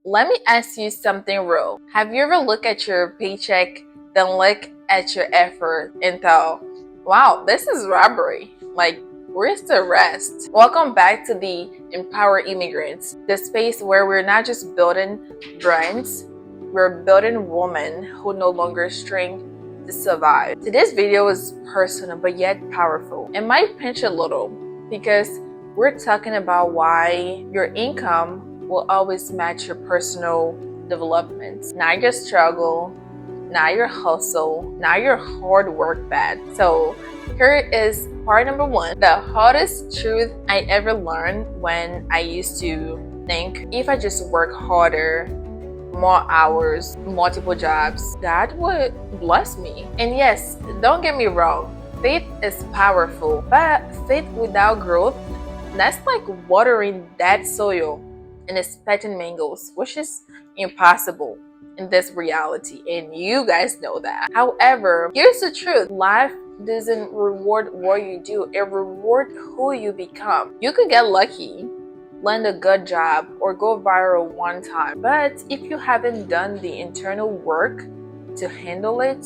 Let me ask you something real. Have you ever looked at your paycheck, then look at your effort and thought, wow, this is robbery? Like, where's the rest? Welcome back to the Empower Immigrants, the space where we're not just building brands, we're building women who no longer string to survive. Today's video is personal but yet powerful. It might pinch a little because we're talking about why your income will always match your personal development, not your struggle, not your hustle, not your hard work bad. So here is part number one. The hardest truth I ever learned when I used to think if I just work harder, more hours, multiple jobs, God would bless me. And yes, don't get me wrong, faith is powerful, but faith without growth, that's like watering dead soil and expecting mangoes, which is impossible in this reality, and you guys know that. However, here's the truth: life doesn't reward what you do, it rewards who you become. You could get lucky, land a good job, or go viral one time, but if you haven't done the internal work to handle it,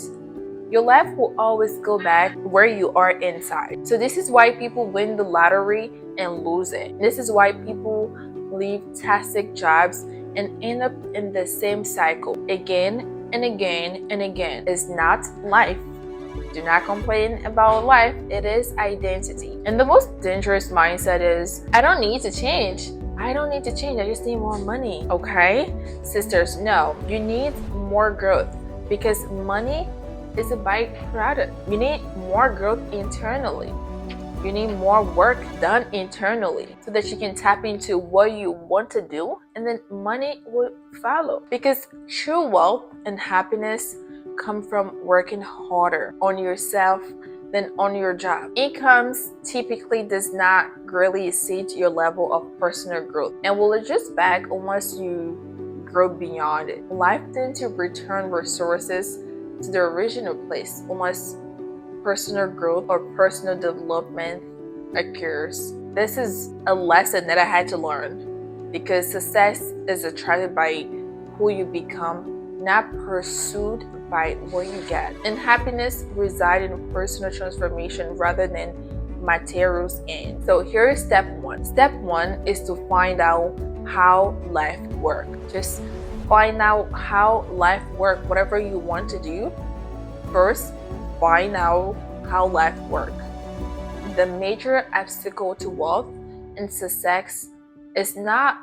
your life will always go back where you are inside. So this is why people win the lottery and lose it. This is why people leave toxic jobs and end up in the same cycle again and again and again. It's not life. Do not complain about life. It is identity. And the most dangerous mindset is, I don't need to change. I don't need to change. I just need more money. Okay? Sisters, no. You need more growth because money is a byproduct. You need more growth internally. You need more work done internally so that you can tap into what you want to do, and then money will follow. Because true wealth and happiness come from working harder on yourself than on your job. Incomes typically does not really exceed your level of personal growth and will adjust back unless you grow beyond it. Life tends to return resources to the original place unless personal growth or personal development occurs. This is a lesson that I had to learn because success is attracted by who you become, not pursued by what you get. And happiness resides in personal transformation rather than materials in. So here is step one. Step one is to find out how life works. Just find out how life works. Whatever you want to do, first find out how life works. The major obstacle to wealth and success is not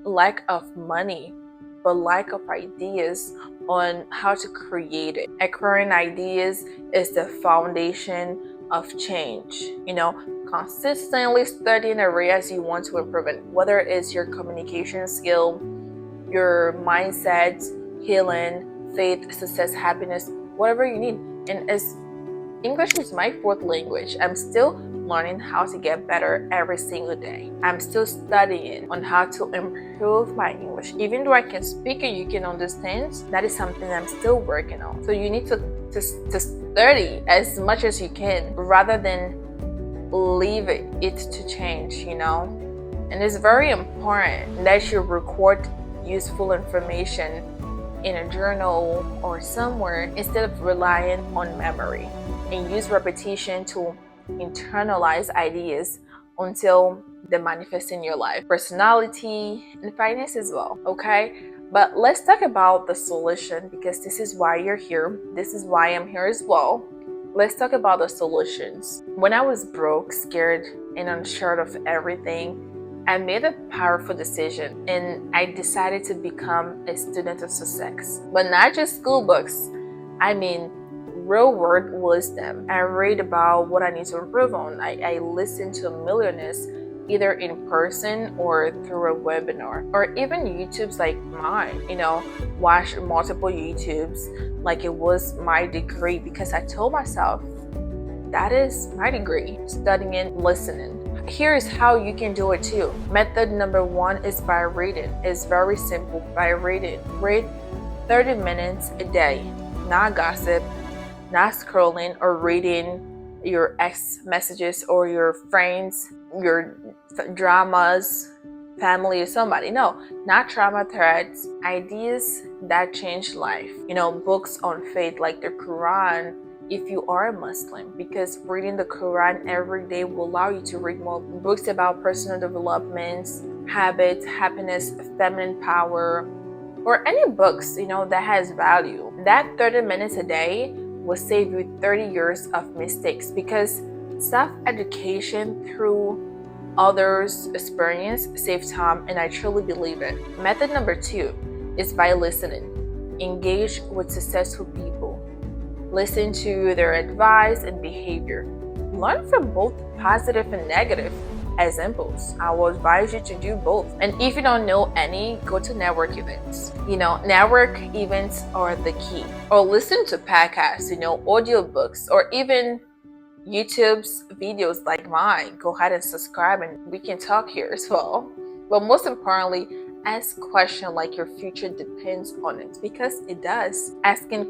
lack of money, but lack of ideas on how to create it. Acquiring ideas is the foundation of change. Consistently studying areas you want to improve in, whether it's your communication skill, your mindset, healing, faith, success, happiness, whatever you need. And as English is my fourth language, I'm still learning how to get better every single day. I'm still studying on how to improve my English. Even though I can speak and you can understand, that is something I'm still working on. So you need to study as much as you can rather than leave it to change, And it's very important that you record useful information in a journal or somewhere instead of relying on memory, and use repetition to internalize ideas until they manifest in your life, personality and finance as well. Okay, but let's talk about the solution because this is why you're here. This is why I'm here as well. Let's talk about the solutions. When I was broke, scared, and unsure of everything, I made a powerful decision and I decided to become a student of success. But not just school books, I mean real world wisdom. I read about what I need to improve on. I listen to millionaires either in person or through a webinar, or even YouTubes like mine, watch multiple YouTubes like it was my degree because I told myself that is my degree, studying and listening. Here is how you can do it too. Method number one is by reading. It's very simple. By reading. Read 30 minutes a day. Not gossip, not scrolling or reading your ex messages or your friends, your dramas, family or somebody. No, not trauma threads, ideas that change life. Books on faith like the Quran if you are a Muslim, because reading the Quran every day will allow you to read more books about personal developments, habits, happiness, feminine power, or any books, that has value. That 30 minutes a day will save you 30 years of mistakes, because self-education through others' experience saves time, and I truly believe it. Method number 2 is by listening. Engage with successful people. Listen to their advice and behavior. Learn from both positive and negative examples. I will advise you to do both. And if you don't know any, go to network events. Network events are the key. Or listen to podcasts, audiobooks, or even YouTube's videos like mine. Go ahead and subscribe, and we can talk here as well. But most importantly, ask questions like your future depends on it, because it does. Asking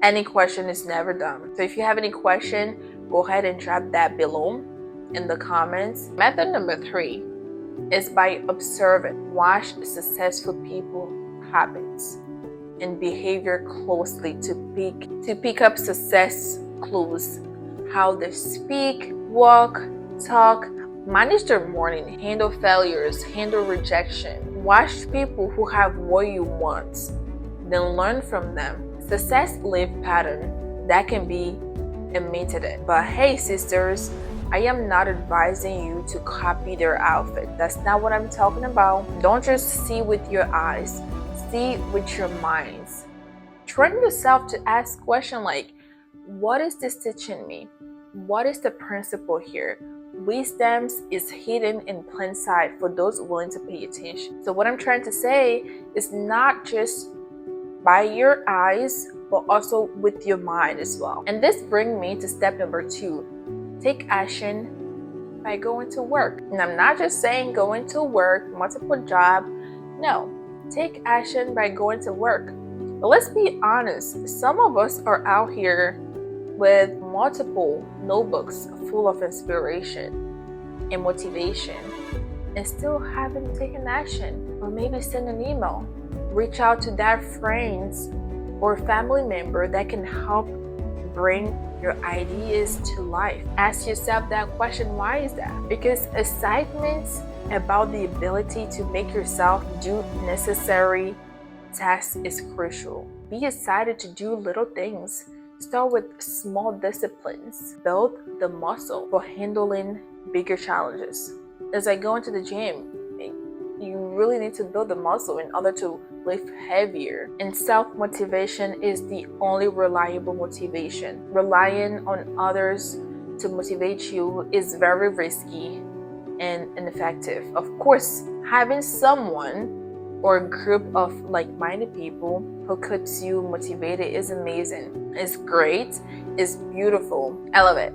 any question is never done. So if you have any question, go ahead and drop that below in the comments. Method number 3 is by observing. Watch successful people habits and behavior closely to pick up success clues. How they speak, walk, talk, manage their morning, handle failures, handle rejection. Watch people who have what you want, then learn from them. Success leave pattern that can be imitated. But hey sisters, I am not advising you to copy their outfit. That's not what I'm talking about. Don't just see with your eyes, see with your minds. Train yourself to ask questions like, what is this teaching me? What is the principle here? Wisdom is hidden in plain sight for those willing to pay attention. So what I'm trying to say is not just by your eyes, but also with your mind as well. And this brings me to step number 2. Take action by going to work. And I'm not just saying going to work, multiple job. No, take action by going to work. But let's be honest, some of us are out here with multiple notebooks full of inspiration and motivation, and still haven't taken action. Or maybe send an email, reach out to that friends or family member that can help bring your ideas to life. Ask yourself that question, why is that? Because excitement about the ability to make yourself do necessary tasks is crucial. Be excited to do little things. Start with small disciplines. Build the muscle for handling bigger challenges. As I go into the gym, you really need to build the muscle in order to lift heavier. And self-motivation is the only reliable motivation. Relying on others to motivate you is very risky and ineffective. Of course, having someone or a group of like-minded people who keeps you motivated is amazing. It's great, it's beautiful, I love it.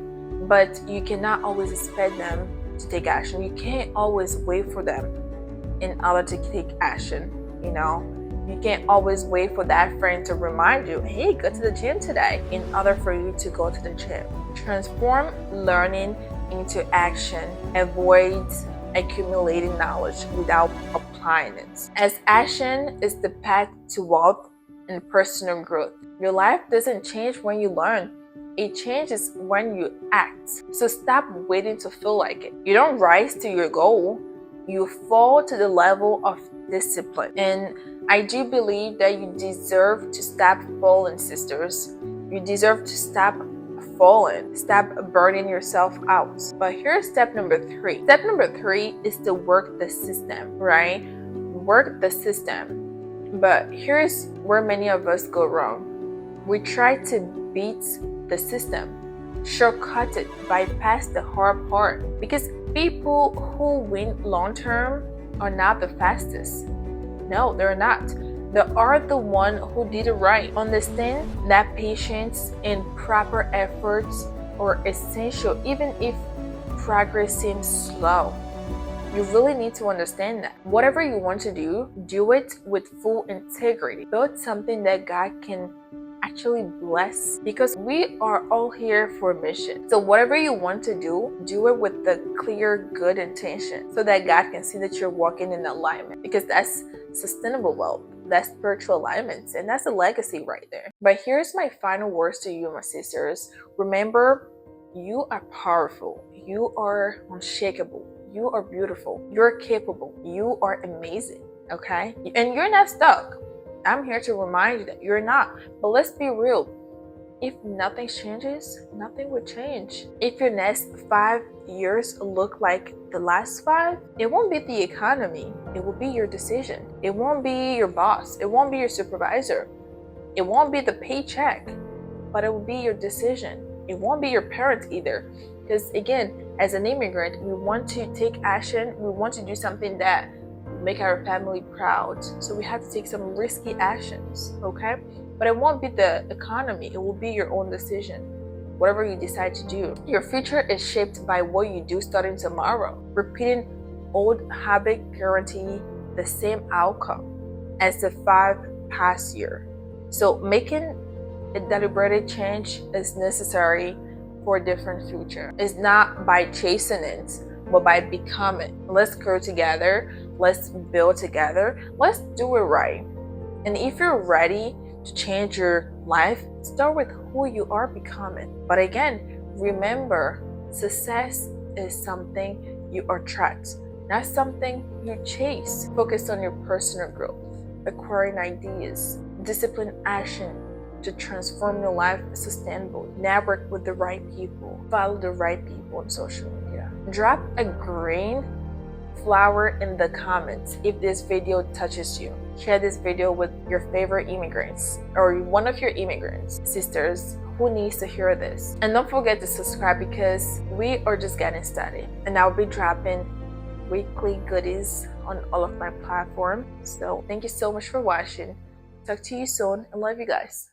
But you cannot always expect them to take action. You can't always wait for them in order to take action. You can't always wait for that friend to remind you, hey, go to the gym today, in order for you to go to the gym. Transform learning into action. Avoid accumulating knowledge without applying it, as action is the path to wealth and personal growth. Your life doesn't change when you learn, it changes when you act. So stop waiting to feel like it. You don't rise to your goal, you fall to the level of discipline. And I do believe that you deserve to stop falling, sisters. You deserve to stop falling. Stop burning yourself out. But here's step number 3. Step number 3 is to work the system, right? Work the system. But here's where many of us go wrong. We try to beat the system, shortcut it, bypass the hard part. Because people who win long term are not the fastest. No, they're not. They are the one who did it right. Understand that patience and proper efforts are essential, even if progress seems slow. You really need to understand that. Whatever you want to do, do it with full integrity. Build something that God can actually blessed because we are all here for a mission. So whatever you want to do it with the clear, good intention so that God can see that you're walking in alignment, because that's sustainable wealth. That's spiritual alignments, and that's a legacy right there. But here's my final words to you, my sisters. Remember, you are powerful. You are unshakable. You are beautiful. You're capable. You are amazing. Okay? And you're not stuck. I'm here to remind you that you're not. But let's be real. If nothing changes, nothing will change. If your next 5 years look like the last 5, it won't be the economy. It will be your decision. It won't be your boss. It won't be your supervisor. It won't be the paycheck, but it will be your decision. It won't be your parents either. Because again, as an immigrant, we want to take action. We want to do something that will make our family proud. So we have to take some risky actions, okay? But it won't be the economy. It will be your own decision. Whatever you decide to do. Your future is shaped by what you do starting tomorrow. Repeating old habit guarantee the same outcome as the 5 past year. So making a deliberate change is necessary for a different future. It's not by chasing it, but by becoming. Let's grow together. Let's build together. Let's do it right. And if you're ready to change your life, start with who you are becoming. But again, remember, success is something you attract, not something you chase. Focus on your personal growth, acquiring ideas, disciplined action to transform your life sustainably. Network with the right people. Follow the right people on social media. Drop a green flower in the comments if this video touches you. Share this video with your favorite immigrants or one of your immigrants sisters who needs to hear this. And don't forget to subscribe because we are just getting started. And I'll be dropping weekly goodies on all of my platforms. So thank you so much for watching. Talk to you soon and love you guys.